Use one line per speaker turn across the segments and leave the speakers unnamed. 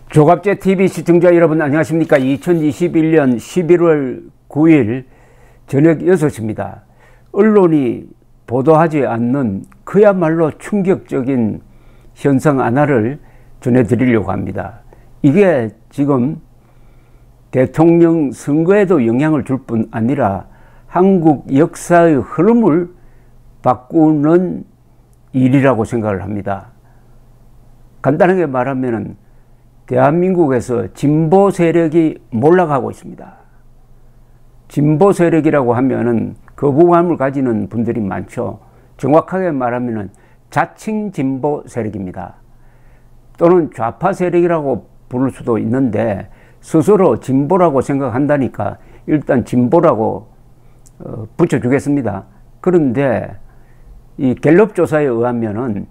조갑제 TV 시청자 여러분 안녕하십니까. 2021년 11월 9일 저녁 6시입니다. 언론이 보도하지 않는 그야말로 충격적인 현상 하나를 전해드리려고 합니다. 이게 지금 대통령 선거에도 영향을 줄 뿐 아니라 한국 역사의 흐름을 바꾸는 일이라고 생각을 합니다. 간단하게 말하면 대한민국에서 진보 세력이 몰락하고 있습니다. 진보 세력이라고 하면은 거부감을 가지는 분들이 많죠. 정확하게 말하면은 자칭 진보 세력입니다. 또는 좌파 세력이라고 부를 수도 있는데 스스로 진보라고 생각한다니까 일단 진보라고 붙여주겠습니다. 그런데 이 갤럽 조사에 의하면은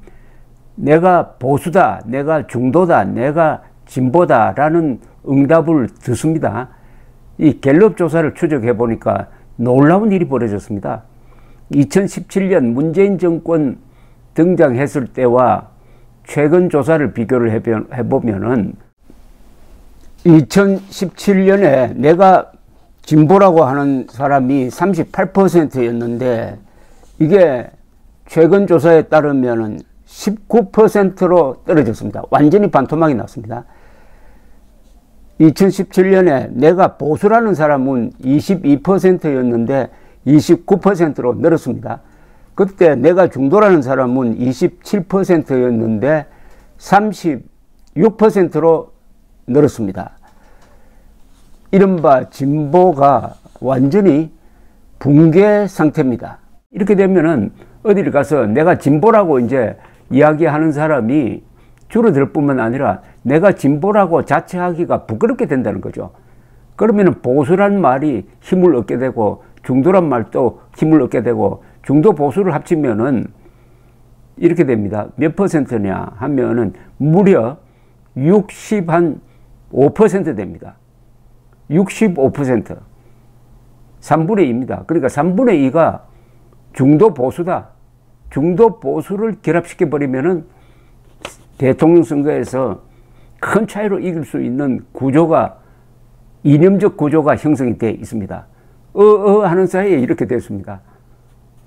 내가 보수다, 내가 중도다, 내가 진보다라는 응답을 듣습니다. 이 갤럽 조사를 추적해 보니까 놀라운 일이 벌어졌습니다. 2017년 문재인 정권 등장했을 때와 최근 조사를 비교를 해보면은 2017년에 내가 진보라고 하는 사람이 38%였는데 이게 최근 조사에 따르면은 19%로 떨어졌습니다. 완전히 반토막이 났습니다. 2017년에 내가 보수라는 사람은 22%였는데 29%로 늘었습니다. 그때 내가 중도라는 사람은 27%였는데 36%로 늘었습니다. 이른바 진보가 완전히 붕괴 상태입니다. 이렇게 되면은 어디를 가서 내가 진보라고 이제 이야기하는 사람이 줄어들 뿐만 아니라 내가 진보라고 자처하기가 부끄럽게 된다는 거죠. 그러면 보수란 말이 힘을 얻게 되고 중도란 말도 힘을 얻게 되고 중도 보수를 합치면은 이렇게 됩니다. 몇 퍼센트냐 하면은 무려 65% 됩니다. 65%. 3분의 2입니다. 그러니까 3분의 2가 중도 보수다. 중도 보수를 결합시켜 버리면은 대통령 선거에서 큰 차이로 이길 수 있는 구조가, 이념적 구조가 형성이 되어 있습니다. 하는 사이에 이렇게 됐습니다.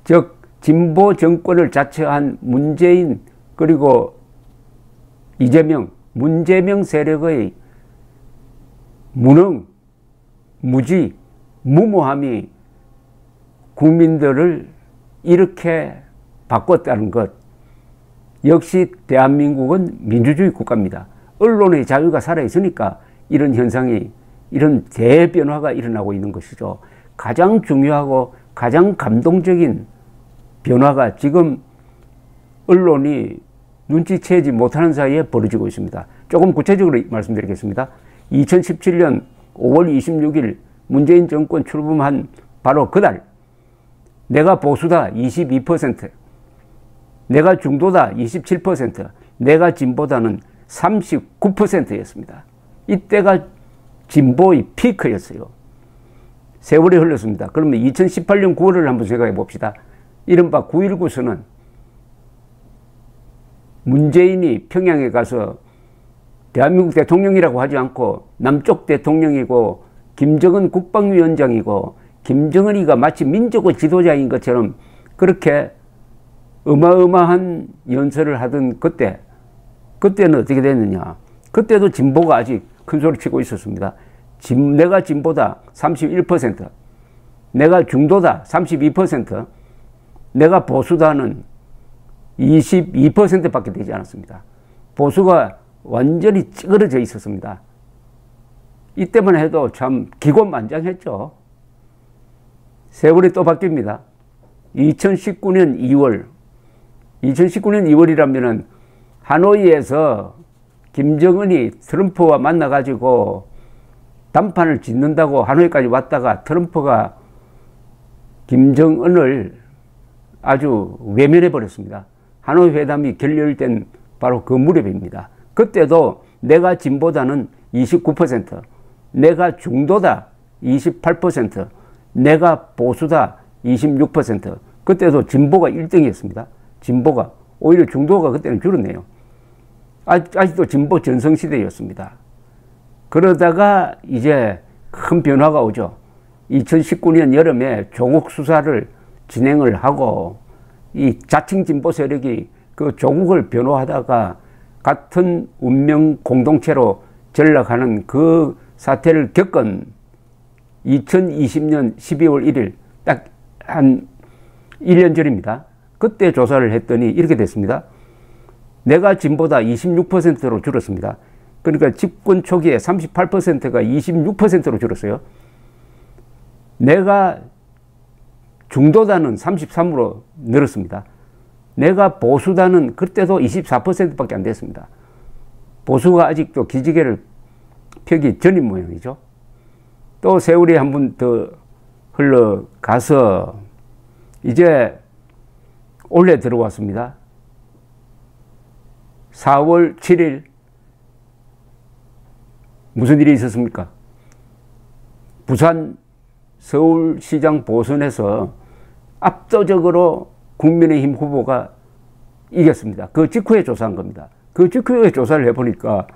즉 진보 정권을 자처한 문재인 그리고 이재명, 문재명 세력의 무능, 무지, 무모함이 국민들을 이렇게 바꿨다는 것. 역시 대한민국은 민주주의 국가입니다. 언론의 자유가 살아있으니까 이런 현상이, 이런 대변화가 일어나고 있는 것이죠. 가장 중요하고 가장 감동적인 변화가 지금 언론이 눈치채지 못하는 사이에 벌어지고 있습니다. 조금 구체적으로 말씀드리겠습니다. 2017년 5월 26일 문재인 정권 출범한 바로 그날 내가 보수다 22%, 내가 중도다 27%, 내가 진보다는 39%였습니다. 이때가 진보의 피크였어요. 세월이 흘렀습니다. 그러면 2018년 9월을 한번 생각해 봅시다. 이른바 9.19 선언. 문재인이 평양에 가서 대한민국 대통령이라고 하지 않고 남쪽 대통령이고 김정은 국방위원장이고 김정은이가 마치 민족의 지도자인 것처럼 그렇게 어마어마한 연설을 하던 그때는 어떻게 됐느냐. 그때도 진보가 아직 큰 소리 치고 있었습니다. 내가 진보다 31%, 내가 중도다 32%, 내가 보수다는 22%밖에 되지 않았습니다. 보수가 완전히 찌그러져 있었습니다. 이때만 해도 참 기곤만장했죠. 세월이 또 바뀝니다. 2019년 2월 2019년 2월이라면은 하노이에서 김정은이 트럼프와 만나가지고 담판을 짓는다고 하노이까지 왔다가 트럼프가 김정은을 아주 외면해 버렸습니다. 하노이 회담이 결렬된 바로 그 무렵입니다. 그때도 내가 진보다는 29%, 내가 중도다 28%, 내가 보수다 26%. 그때도 진보가 1등이었습니다. 진보가. 오히려 중도가 그때는 줄었네요. 아직도 진보 전성시대였습니다. 그러다가 이제 큰 변화가 오죠. 2019년 여름에 조국 수사를 진행을 하고 이 자칭 진보 세력이 그 조국을 변호하다가 같은 운명 공동체로 전락하는 그 사태를 겪은 2020년 12월 1일 딱 한 1년 전입니다. 그때 조사를 했더니 이렇게 됐습니다. 내가 진보다 26%로 줄었습니다. 그러니까 집권 초기에 38%가 26%로 줄었어요. 내가 중도다는 33으로 늘었습니다. 내가 보수다는 그때도 24%밖에 안 됐습니다. 보수가 아직도 기지개를 펴기 전인 모양이죠. 또 세월이 한 번 더 흘러가서 이제 올해 들어왔습니다. 4월 7일 무슨 일이 있었습니까? 부산 서울시장 보선에서 압도적으로 국민의힘 후보가 이겼습니다. 그 직후에 조사한 겁니다. 그 직후에 조사를 해보니까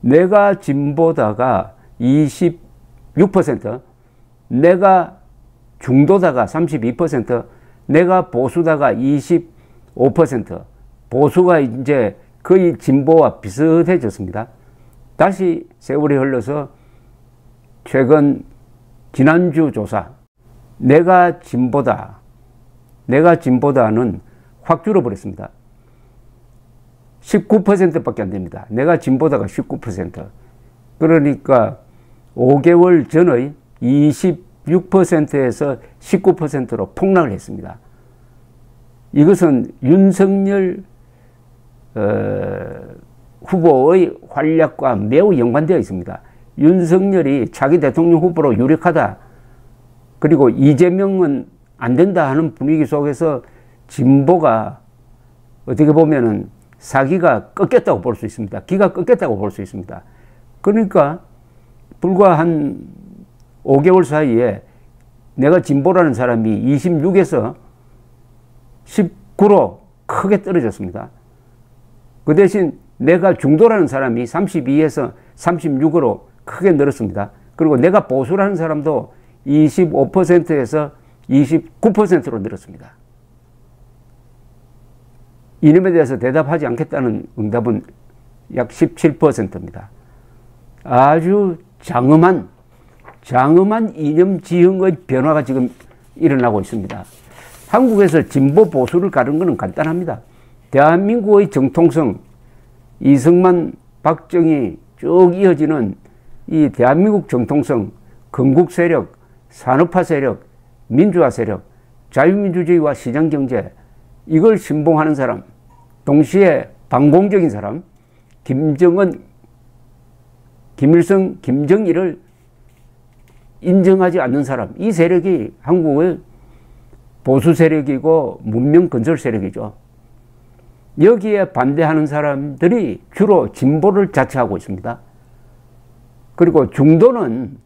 내가 진보다가 26%, 내가 중도다가 32%, 내가 보수다가 25%, 보수가 이제 거의 진보와 비슷해졌습니다. 다시 세월이 흘러서 최근 지난주 조사, 내가 진보다는 확 줄어버렸습니다. 19%밖에 안 됩니다. 내가 진보다가 19%. 그러니까 5개월 전의 26%에서 19%로 폭락을 했습니다. 이것은 윤석열 후보의 활약과 매우 연관되어 있습니다. 윤석열이 차기 대통령 후보로 유력하다. 그리고 이재명은 안 된다 하는 분위기 속에서 진보가 어떻게 보면은 사기가 꺾였다고 볼 수 있습니다. 기가 꺾였다고 볼 수 있습니다. 그러니까 불과 한 5개월 사이에 내가 진보라는 사람이 26에서 19로 크게 떨어졌습니다. 그 대신 내가 중도라는 사람이 32에서 36으로 크게 늘었습니다. 그리고 내가 보수라는 사람도 25%에서 29%로 늘었습니다. 이념에 대해서 대답하지 않겠다는 응답은 약 17%입니다. 아주 장엄한 이념 지형의 변화가 지금 일어나고 있습니다. 한국에서 진보 보수를 가르는 것은 간단합니다. 대한민국의 정통성, 이승만, 박정희 쭉 이어지는 이 대한민국 정통성, 건국 세력, 산업화 세력, 민주화 세력, 자유민주주의와 시장경제, 이걸 신봉하는 사람, 동시에 반공적인 사람, 김정은, 김일성, 김정일을 인정하지 않는 사람, 이 세력이 한국의 보수 세력이고 문명 건설 세력이죠. 여기에 반대하는 사람들이 주로 진보를 자처하고 있습니다. 그리고 중도는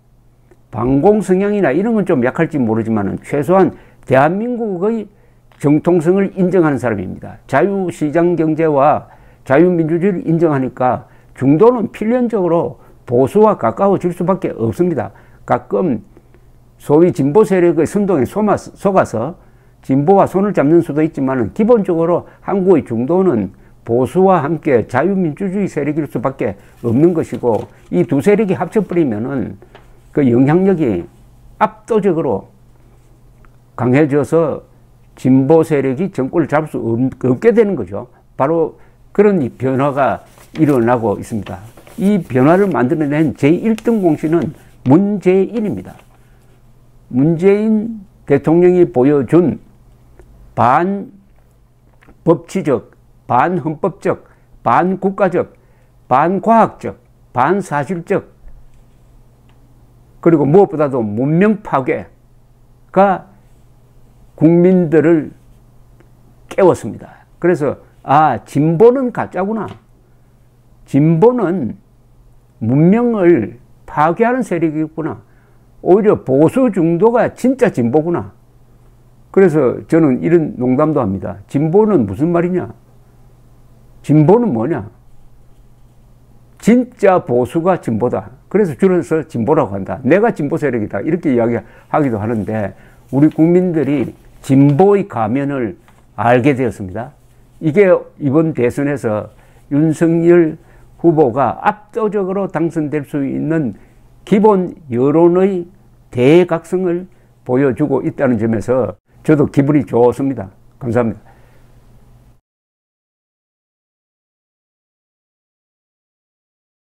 반공 성향이나 이런 건 좀 약할지 모르지만 최소한 대한민국의 정통성을 인정하는 사람입니다. 자유시장 경제와 자유민주주의를 인정하니까 중도는 필연적으로 보수와 가까워질 수밖에 없습니다. 가끔 소위 진보 세력의 선동에 속아서 진보와 손을 잡는 수도 있지만 기본적으로 한국의 중도는 보수와 함께 자유민주주의 세력일 수밖에 없는 것이고, 이 두 세력이 합쳐버리면은 그 영향력이 압도적으로 강해져서 진보 세력이 정권을 잡을 수 없게 되는 거죠. 바로 그런 변화가 일어나고 있습니다. 이 변화를 만들어낸 제1등 공신은 문재인입니다. 문재인 대통령이 보여준 반법치적, 반헌법적, 반국가적, 반과학적, 반사실적, 그리고 무엇보다도 문명 파괴가 국민들을 깨웠습니다. 그래서 진보는 가짜구나. 진보는 문명을 파괴하는 세력이구나. 오히려 보수 중도가 진짜 진보구나. 그래서 저는 이런 농담도 합니다. 진보는 무슨 말이냐? 진보는 뭐냐? 진짜 보수가 진보다. 그래서 줄여서 진보라고 한다. 내가 진보 세력이다. 이렇게 이야기하기도 하는데 우리 국민들이 진보의 가면을 알게 되었습니다. 이게 이번 대선에서 윤석열 후보가 압도적으로 당선될 수 있는 기본 여론의 대각성을 보여주고 있다는 점에서 저도 기분이 좋습니다. 감사합니다.